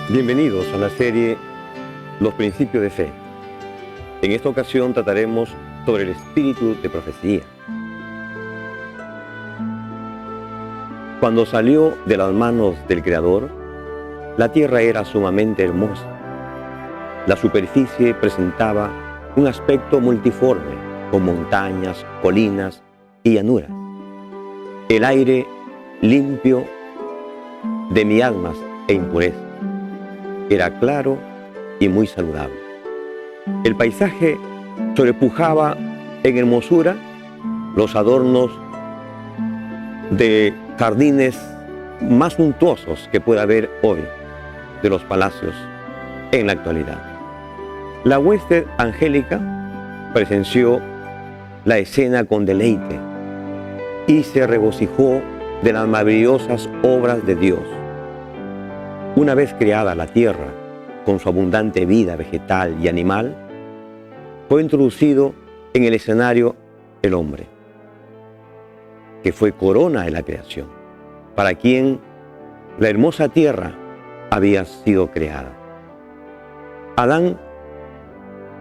Bienvenidos a la serie Los Principios de Fe. En esta ocasión trataremos sobre el espíritu de profecía. Cuando salió de las manos del Creador, la tierra era sumamente hermosa. La superficie presentaba un aspecto multiforme, con montañas, colinas y llanuras. El aire limpio de miasmas e impurezas. Era claro y muy saludable. El paisaje sobrepujaba en hermosura los adornos de jardines más suntuosos que pueda haber hoy de los palacios en la actualidad. La hueste angélica presenció la escena con deleite y se regocijó de las maravillosas obras de Dios. Una vez creada la tierra, con su abundante vida vegetal y animal, fue introducido en el escenario el hombre, que fue corona de la creación, para quien la hermosa tierra había sido creada. Adán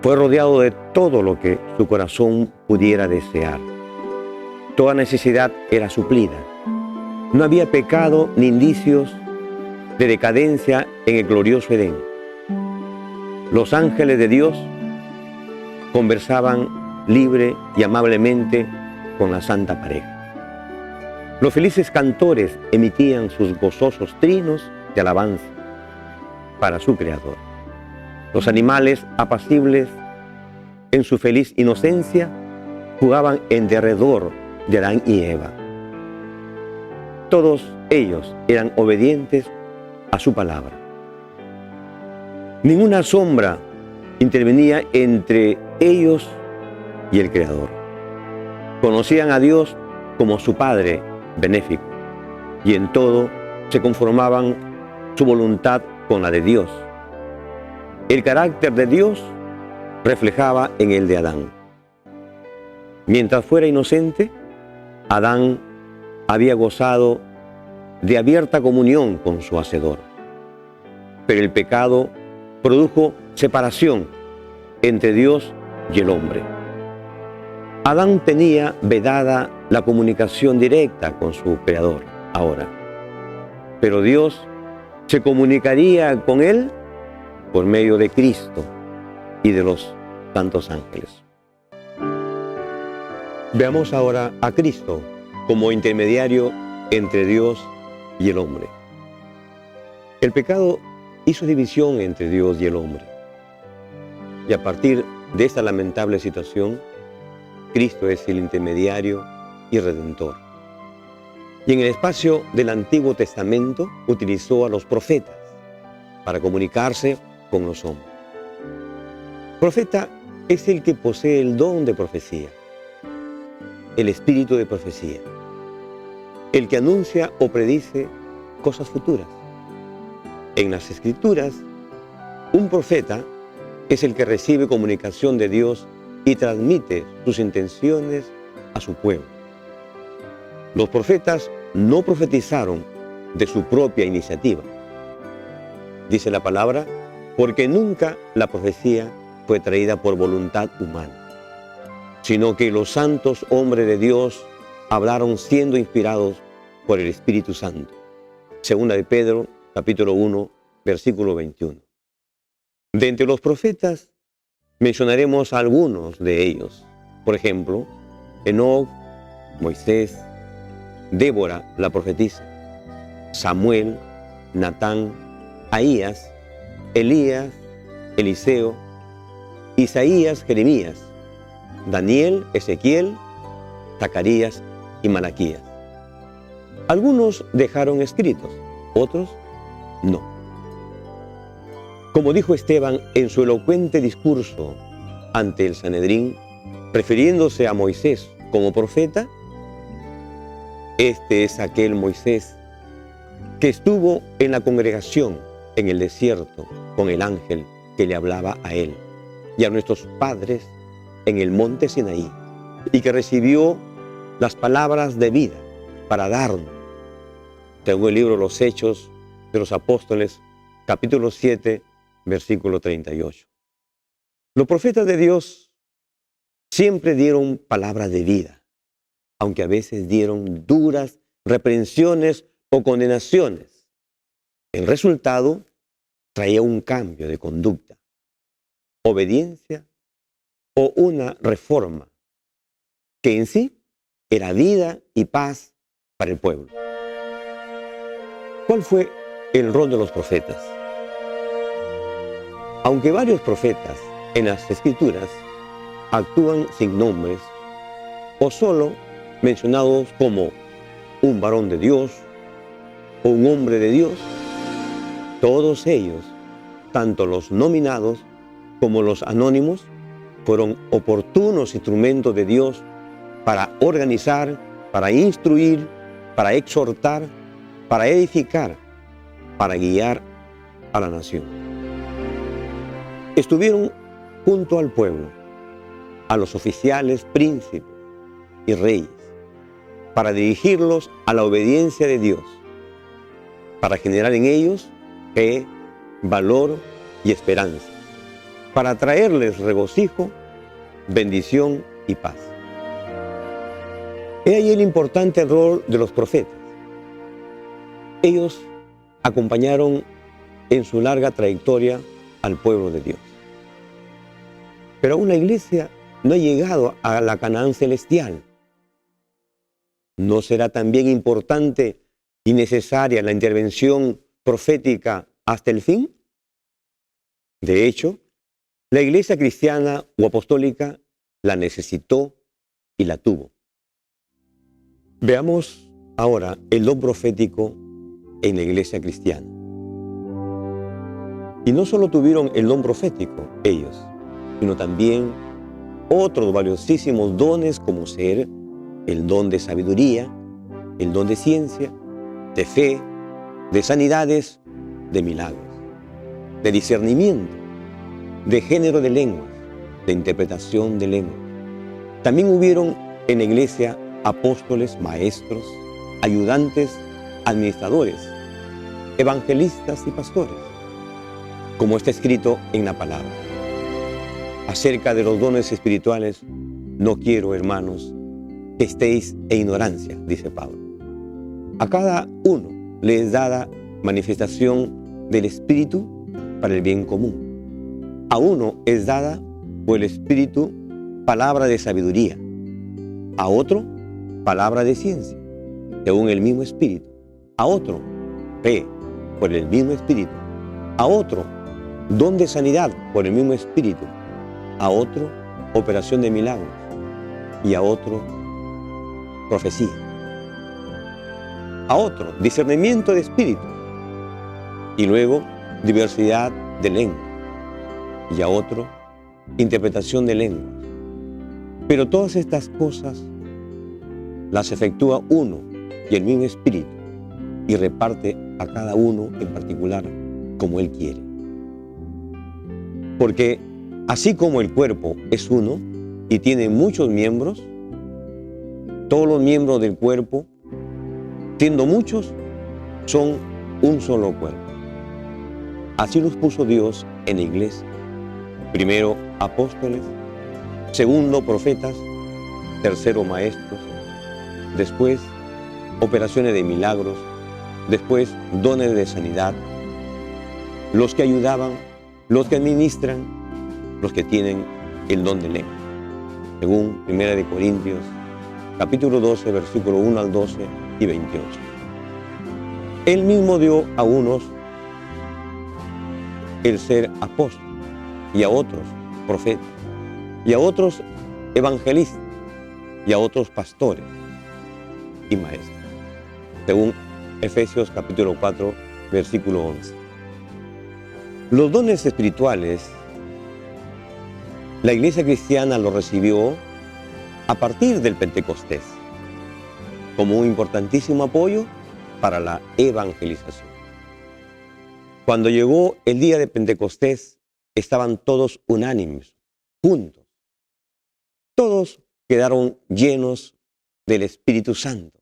fue rodeado de todo lo que su corazón pudiera desear. Toda necesidad era suplida. No había pecado ni indicios de decadencia en el glorioso Edén. Los ángeles de Dios conversaban libre y amablemente con la santa pareja. Los felices cantores emitían sus gozosos trinos de alabanza para su Creador. Los animales apacibles, en su feliz inocencia, jugaban en derredor de Adán y Eva. Todos ellos eran obedientes a su palabra. Ninguna sombra intervenía entre ellos y el Creador. Conocían a Dios como su Padre benéfico y en todo se conformaban su voluntad con la de Dios. El carácter de Dios reflejaba en el de Adán. Mientras fuera inocente, Adán había gozado de abierta comunión con su Hacedor. Pero el pecado produjo separación entre Dios y el hombre. Adán tenía vedada la comunicación directa con su Creador ahora, pero Dios se comunicaría con él por medio de Cristo y de los santos ángeles. Veamos ahora a Cristo como intermediario entre Dios y el hombre. El pecado hizo división entre Dios y el hombre. Y a partir de esta lamentable situación, Cristo es el intermediario y redentor. Y en el espacio del Antiguo Testamento utilizó a los profetas para comunicarse con los hombres. Profeta es el que posee el don de profecía, el espíritu de profecía, el que anuncia o predice cosas futuras. En las Escrituras, un profeta es el que recibe comunicación de Dios y transmite sus intenciones a su pueblo. Los profetas no profetizaron de su propia iniciativa. Dice la palabra, porque nunca la profecía fue traída por voluntad humana, sino que los santos hombres de Dios hablaron siendo inspirados por el Espíritu Santo. Segunda de Pedro, capítulo 1, versículo 21. De entre los profetas mencionaremos a algunos de ellos. Por ejemplo, Enoc, Moisés, Débora, la profetisa, Samuel, Natán, Ahías, Elías, Eliseo, Isaías, Jeremías, Daniel, Ezequiel, Zacarías y Malaquías. Algunos dejaron escritos, otros no. Como dijo Esteban en su elocuente discurso ante el Sanedrín, refiriéndose a Moisés como profeta, este es aquel Moisés que estuvo en la congregación en el desierto con el ángel que le hablaba a él y a nuestros padres en el monte Sinaí, y que recibió las palabras de vida para darnos, según el libro Los Hechos de los Apóstoles, capítulo 7, versículo 38. Los profetas de Dios siempre dieron palabras de vida, aunque a veces dieron duras reprensiones o condenaciones. El resultado traía un cambio de conducta, obediencia o una reforma, que en sí era vida y paz para el pueblo. ¿Cuál fue el rol de los profetas? Aunque varios profetas en las Escrituras actúan sin nombres o solo mencionados como un varón de Dios o un hombre de Dios, todos ellos, tanto los nominados como los anónimos, fueron oportunos instrumentos de Dios para organizar, para instruir, para exhortar, para edificar, para guiar a la nación. Estuvieron junto al pueblo, a los oficiales, príncipes y reyes, para dirigirlos a la obediencia de Dios, para generar en ellos fe, valor y esperanza, para traerles regocijo, bendición y paz. He ahí el importante rol de los profetas. Ellos acompañaron en su larga trayectoria al pueblo de Dios. Pero aún la iglesia no ha llegado a la Canaán celestial. ¿No será también importante y necesaria la intervención profética hasta el fin? De hecho, la iglesia cristiana o apostólica la necesitó y la tuvo. Veamos ahora el don profético en la iglesia cristiana. Y no solo tuvieron el don profético ellos, sino también otros valiosísimos dones como ser el don de sabiduría, el don de ciencia, de fe, de sanidades, de milagros, de discernimiento, de género de lenguas, de interpretación de lenguas. También hubieron en la iglesia apóstoles, maestros, ayudantes, administradores, evangelistas y pastores, como está escrito en la palabra. Acerca de los dones espirituales, no quiero, hermanos, que estéis en ignorancia, dice Pablo. A cada uno le es dada manifestación del Espíritu para el bien común. A uno es dada por el Espíritu palabra de sabiduría, a otro palabra de ciencia, según el mismo Espíritu, a otro fe por el mismo Espíritu, a otro don de sanidad por el mismo Espíritu, a otro operación de milagros y a otro profecía, a otro discernimiento de espíritu y luego diversidad de lenguas y a otro interpretación de lenguas. Pero todas estas cosas las efectúa uno y el mismo Espíritu y reparte a cada uno en particular como Él quiere. Porque así como el cuerpo es uno y tiene muchos miembros, todos los miembros del cuerpo, siendo muchos, son un solo cuerpo. Así los puso Dios en la iglesia. Primero apóstoles, segundo profetas, tercero maestros, después operaciones de milagros, después dones de sanidad, los que ayudaban, los que administran, los que tienen el don de lengua. Según 1 Corintios, capítulo 12, versículo 1 al 12 y 28. Él mismo dio a unos el ser apóstol, y a otros profetas, y a otros evangelistas, y a otros pastores y maestros. Según Efesios capítulo 4, versículo 11. Los dones espirituales, la iglesia cristiana los recibió a partir del Pentecostés, como un importantísimo apoyo para la evangelización. Cuando llegó el día de Pentecostés, estaban todos unánimes, juntos. Todos quedaron llenos del Espíritu Santo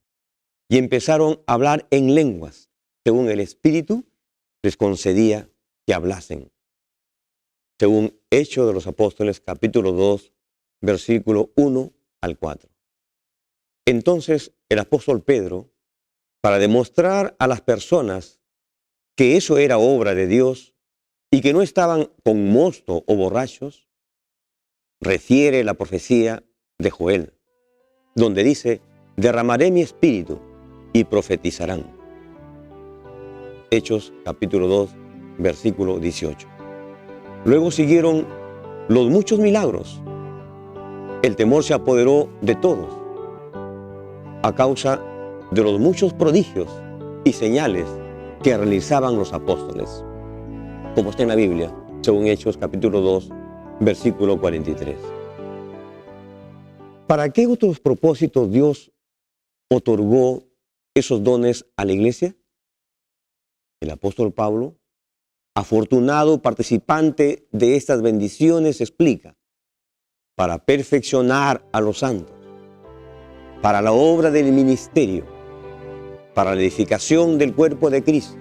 y empezaron a hablar en lenguas, según el Espíritu les concedía que hablasen. Según Hechos de los Apóstoles, capítulo 2, versículo 1 al 4. Entonces el apóstol Pedro, para demostrar a las personas que eso era obra de Dios y que no estaban con mosto o borrachos, refiere la profecía de Joel, donde dice: derramaré mi espíritu y profetizarán. Hechos capítulo 2, versículo 18. Luego siguieron los muchos milagros. El temor se apoderó de todos a causa de los muchos prodigios y señales que realizaban los apóstoles, como está en la Biblia, según Hechos capítulo 2, versículo 43. ¿Para qué otros propósitos Dios otorgó esos dones a la iglesia? El apóstol Pablo, afortunado participante de estas bendiciones, explica: para perfeccionar a los santos, para la obra del ministerio, para la edificación del cuerpo de Cristo,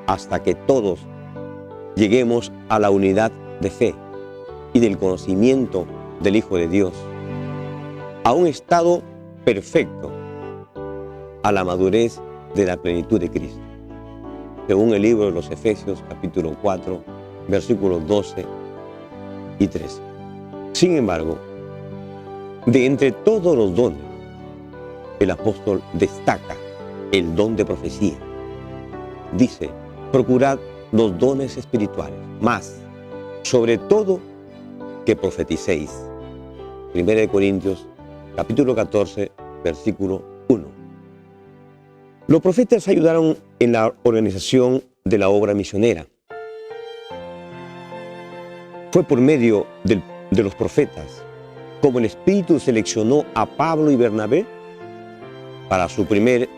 hasta que todos lleguemos a la unidad de fe y del conocimiento del Hijo de Dios, a un estado perfecto, a la madurez de la plenitud de Cristo, según el libro de los Efesios, capítulo 4, versículos 12 y 13. Sin embargo, de entre todos los dones, el apóstol destaca el don de profecía. Dice: procurad los dones espirituales, más, sobre todo, que profeticéis. 1 Corintios, capítulo 14, versículo 1. Los profetas ayudaron en la organización de la obra misionera. Fue por medio de los profetas como el Espíritu seleccionó a Pablo y Bernabé para su primer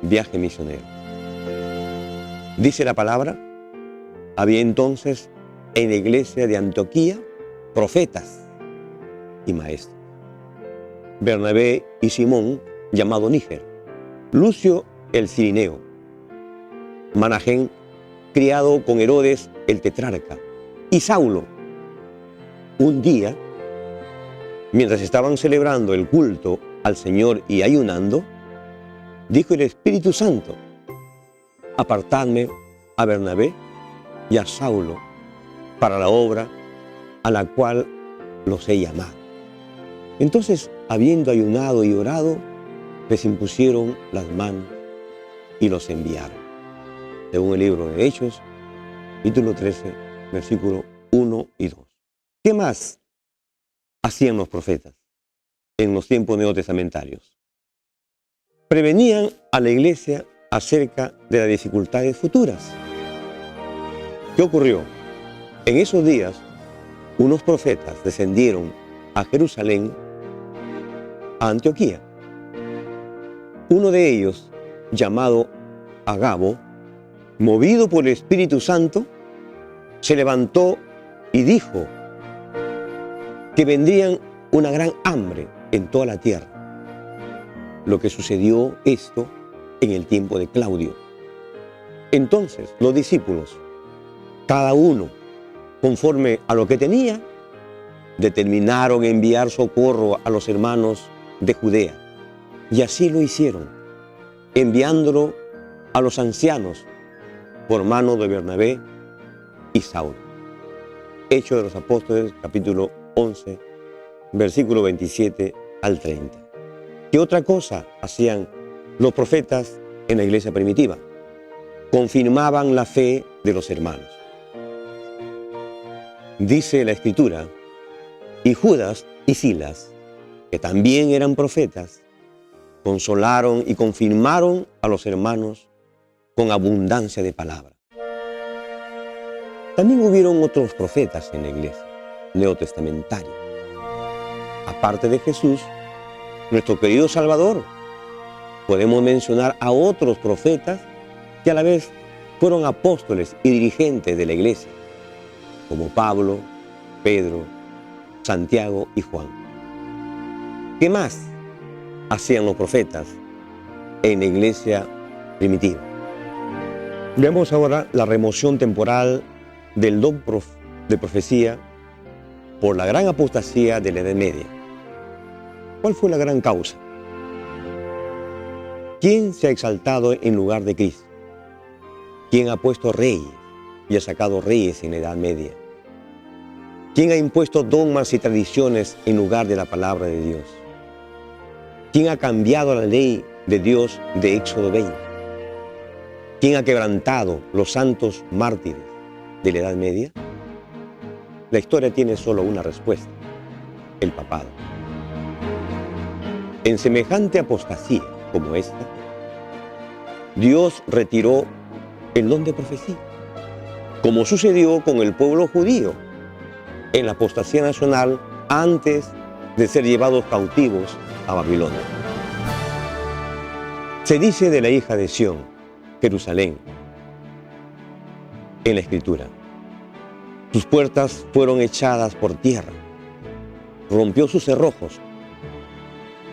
viaje misionero. Dice la palabra: había entonces en la iglesia de Antioquía profetas y maestros. Bernabé y Simón, llamado Níger, Lucio el Cirineo, Manahén, criado con Herodes el tetrarca, y Saulo. Un día, mientras estaban celebrando el culto al Señor y ayunando, dijo el Espíritu Santo: apartadme a Bernabé y a Saulo para la obra a la cual los he llamado. Entonces, habiendo ayunado y orado, les impusieron las manos y los enviaron. Según el libro de Hechos, capítulo 13, versículo 1 y 2. ¿Qué más hacían los profetas en los tiempos neotestamentarios? Prevenían a la iglesia acerca de las dificultades futuras. ¿Qué ocurrió? En esos días, unos profetas descendieron a Jerusalén, a Antioquía. Uno de ellos, llamado Agabo, movido por el Espíritu Santo, se levantó y dijo que vendrían una gran hambre en toda la tierra. Lo que sucedió esto en el tiempo de Claudio. Entonces los discípulos, cada uno conforme a lo que tenía, determinaron enviar socorro a los hermanos de Judea. Y así lo hicieron, enviándolo a los ancianos por mano de Bernabé y Saulo. Hechos de los Apóstoles, capítulo 11, versículo 27 al 30. ¿Qué otra cosa hacían los profetas en la iglesia primitiva? Confirmaban la fe de los hermanos. Dice la Escritura: y Judas y Silas, que también eran profetas, consolaron y confirmaron a los hermanos con abundancia de palabra. También hubieron otros profetas en la iglesia neotestamentaria. Aparte de Jesús, nuestro querido Salvador, podemos mencionar a otros profetas que a la vez fueron apóstoles y dirigentes de la iglesia, como Pablo, Pedro, Santiago y Juan. ¿Qué más hacían los profetas en la iglesia primitiva? Veamos ahora la remoción temporal del don de profecía por la gran apostasía de la Edad Media. ¿Cuál fue la gran causa? ¿Quién se ha exaltado en lugar de Cristo? ¿Quién ha puesto reyes y ha sacado reyes en la Edad Media? ¿Quién ha impuesto dogmas y tradiciones en lugar de la palabra de Dios? ¿Quién ha cambiado la ley de Dios de Éxodo 20? ¿Quién ha quebrantado los santos mártires de la Edad Media? La historia tiene solo una respuesta: el papado. En semejante apostasía como esta, Dios retiró el don de profecía, como sucedió con el pueblo judío en la apostasía nacional antes de ser llevados cautivos a Babilonia. Se dice de la hija de Sión, Jerusalén, en la Escritura: sus puertas fueron echadas por tierra, rompió sus cerrojos,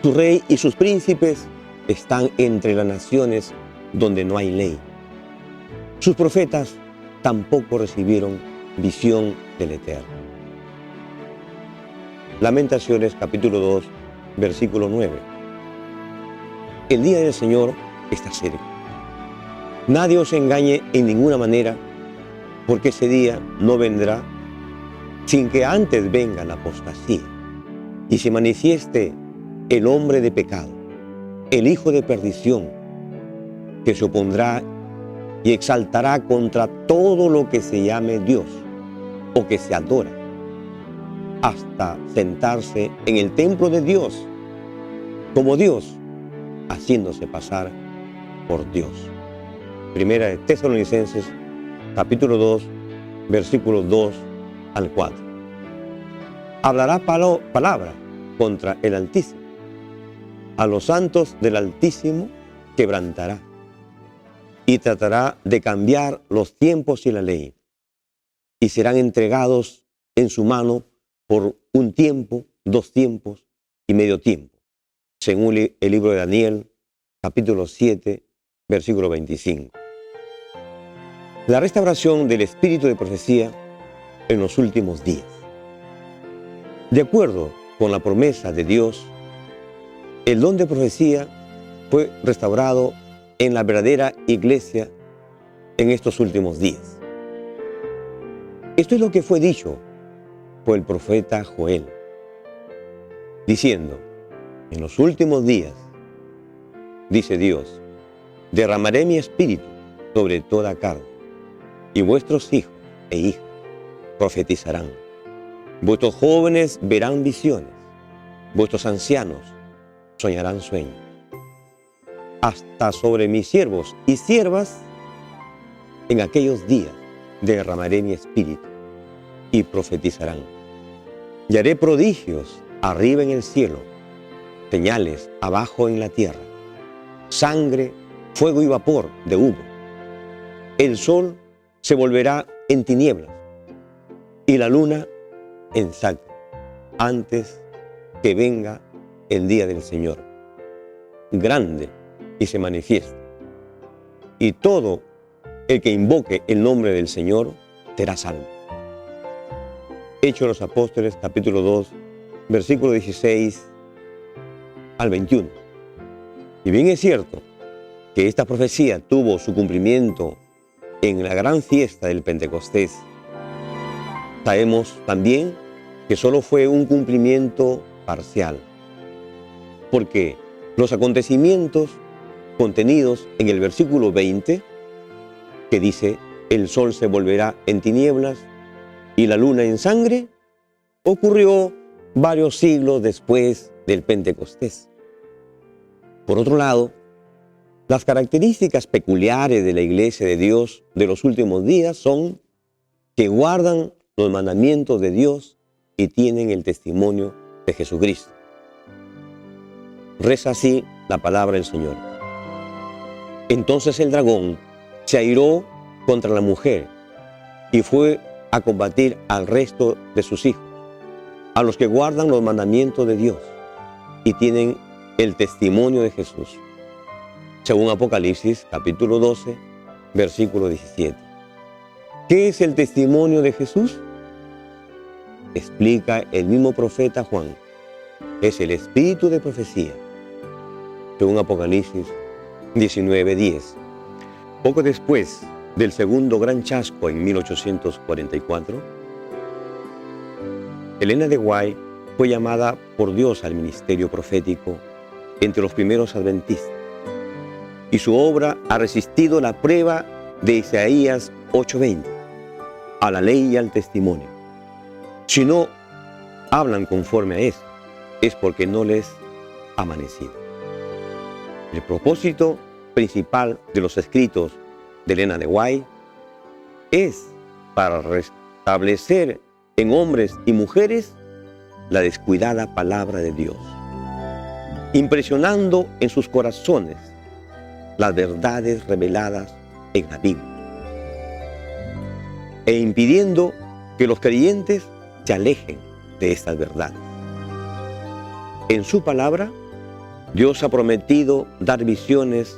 su rey y sus príncipes están entre las naciones donde no hay ley. Sus profetas tampoco recibieron visión del Eterno. Lamentaciones capítulo 2, versículo 9. El día del Señor está cerca. Nadie os engañe en ninguna manera, porque ese día no vendrá sin que antes venga la apostasía y se manifieste el hombre de pecado, el hijo de perdición, que se opondrá y exaltará contra todo lo que se llame Dios o que se adora, hasta sentarse en el templo de Dios como Dios, haciéndose pasar por Dios. Primera de Tesalonicenses capítulo 2, versículos 2 al 4. Hablará palabra contra el Altísimo. A los santos del Altísimo quebrantará y tratará de cambiar los tiempos y la ley, y serán entregados en su mano por un tiempo, 2 tiempos y medio tiempo, según el libro de Daniel, capítulo 7, versículo 25. La restauración del espíritu de profecía en los últimos días. De acuerdo con la promesa de Dios, el don de profecía fue restaurado en la verdadera iglesia en estos últimos días. Esto es lo que fue dicho por el profeta Joel, diciendo: en los últimos días, dice Dios, derramaré mi espíritu sobre toda carne, y vuestros hijos e hijas profetizarán. Vuestros jóvenes verán visiones, vuestros ancianos soñarán sueños. Hasta sobre mis siervos y siervas en aquellos días derramaré mi espíritu y profetizarán. Y haré prodigios arriba en el cielo, señales abajo en la tierra, sangre, fuego y vapor de humo. El sol se volverá en tinieblas y la luna en sangre, antes que venga el día del Señor, grande, y se manifieste. Y todo el que invoque el nombre del Señor será salvo. Hechos de los Apóstoles, capítulo 2, versículo 16 al 21. Y bien es cierto que esta profecía tuvo su cumplimiento en la gran fiesta del Pentecostés. Sabemos también que solo fue un cumplimiento parcial, porque los acontecimientos contenidos en el versículo 20, que dice: el sol se volverá en tinieblas y la luna en sangre, ocurrió varios siglos después del Pentecostés. Por otro lado, las características peculiares de la Iglesia de Dios de los últimos días son que guardan los mandamientos de Dios y tienen el testimonio de Jesucristo. Reza así la palabra del Señor. Entonces el dragón se airó contra la mujer y fue a combatir al resto de sus hijos, a los que guardan los mandamientos de Dios y tienen el testimonio de Jesús. Según Apocalipsis, capítulo 12, versículo 17. ¿Qué es el testimonio de Jesús? Explica el mismo profeta Juan. Es el espíritu de profecía, según Apocalipsis 19:10. Poco después del segundo gran chasco en 1844, Elena de White fue llamada por Dios al ministerio profético entre los primeros adventistas, y su obra ha resistido la prueba de Isaías 8:20, a la ley y al testimonio. Si no hablan conforme a eso, es porque no les ha amanecido. El propósito principal de los escritos de Elena de White es para restablecer en hombres y mujeres la descuidada palabra de Dios, impresionando en sus corazones las verdades reveladas en la Biblia e impidiendo que los creyentes se alejen de estas verdades. En su palabra, Dios ha prometido dar visiones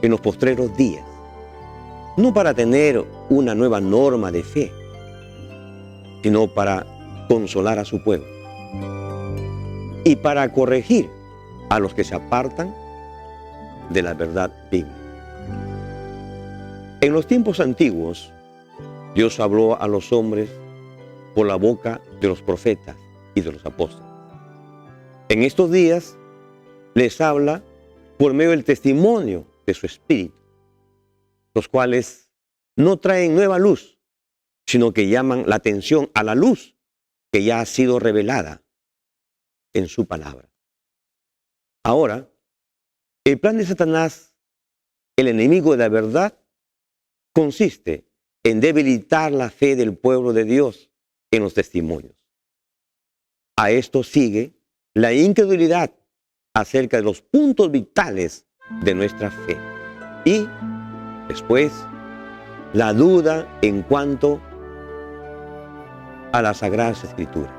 en los postreros días, no para tener una nueva norma de fe, sino para consolar a su pueblo y para corregir a los que se apartan de la verdad bíblica. En los tiempos antiguos, Dios habló a los hombres por la boca de los profetas y de los apóstoles. En estos días les habla por medio del testimonio de su espíritu, los cuales no traen nueva luz, sino que llaman la atención a la luz que ya ha sido revelada en su palabra. Ahora, el plan de Satanás, el enemigo de la verdad, consiste en debilitar la fe del pueblo de Dios en los testimonios. A esto sigue la incredulidad acerca de los puntos vitales de nuestra fe. Y después, la duda en cuanto a las Sagradas Escrituras.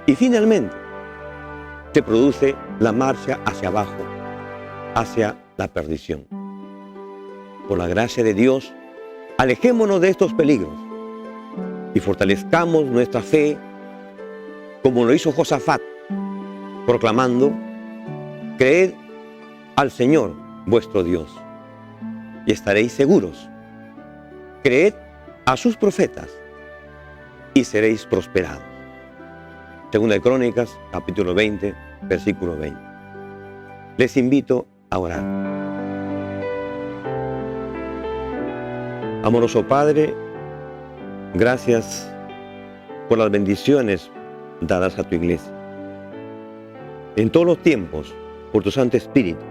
Y finalmente, se produce la marcha hacia abajo, hacia la perdición. Por la gracia de Dios, alejémonos de estos peligros y fortalezcamos nuestra fe como lo hizo Josafat, proclamando: creed al Señor vuestro Dios y estaréis seguros. Creed a sus profetas y seréis prosperados. Segunda de Crónicas, capítulo 20, versículo 20. Les invito a orar. Amoroso Padre, gracias por las bendiciones dadas a tu iglesia. En todos los tiempos, por tu Santo Espíritu,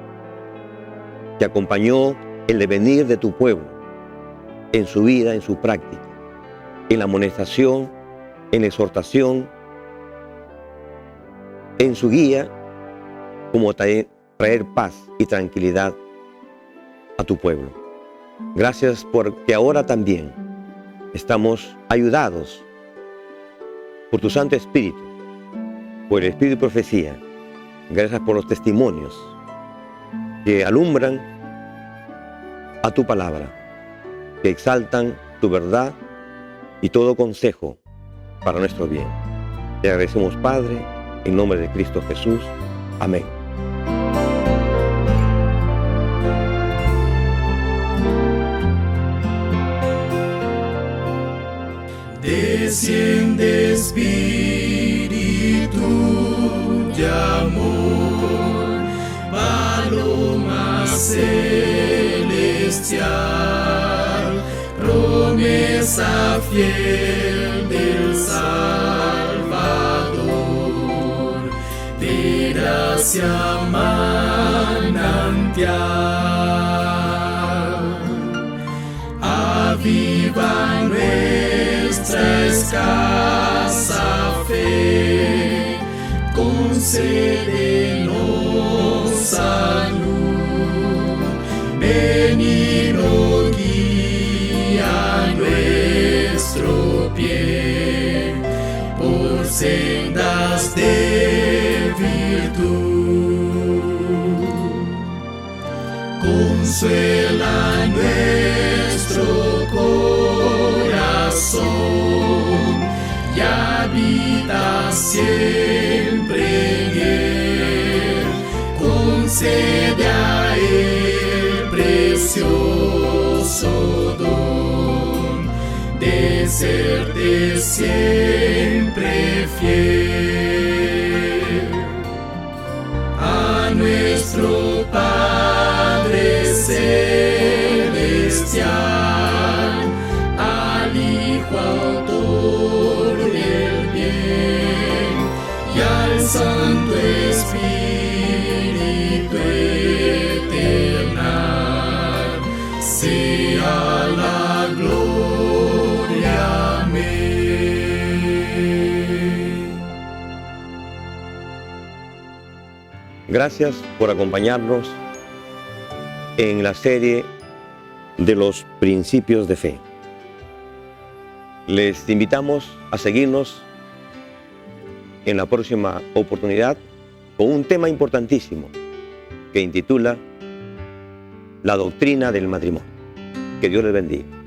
que acompañó el devenir de tu pueblo, en su vida, en su práctica, en la amonestación, en la exhortación, en su guía, como traer paz y tranquilidad a tu pueblo. Gracias porque ahora también estamos ayudados por tu Santo Espíritu, por el Espíritu de profecía. Gracias por los testimonios que alumbran a tu palabra, que exaltan tu verdad y todo consejo para nuestro bien. Te agradecemos, Padre, en nombre de Cristo Jesús. Amén. Desciende Espíritu de amor, paloma celestial, promesa fiel del Salvador, de gracia manantial, aviva nuestra escasa fe, concédenos salud, benigno guía nuestro pie por sendas de virtud, consuela nuestro siempre en Él, concede a Él precioso don de serte siempre fiel. A nuestro Padre Celestial, al Hijo Autor del bien y al Santo Espíritu eternal, sea la gloria. Amén. Gracias por acompañarnos en la serie de los principios de fe. Les invitamos a seguirnos en la próxima oportunidad con un tema importantísimo que intitula La doctrina del matrimonio. Que Dios les bendiga.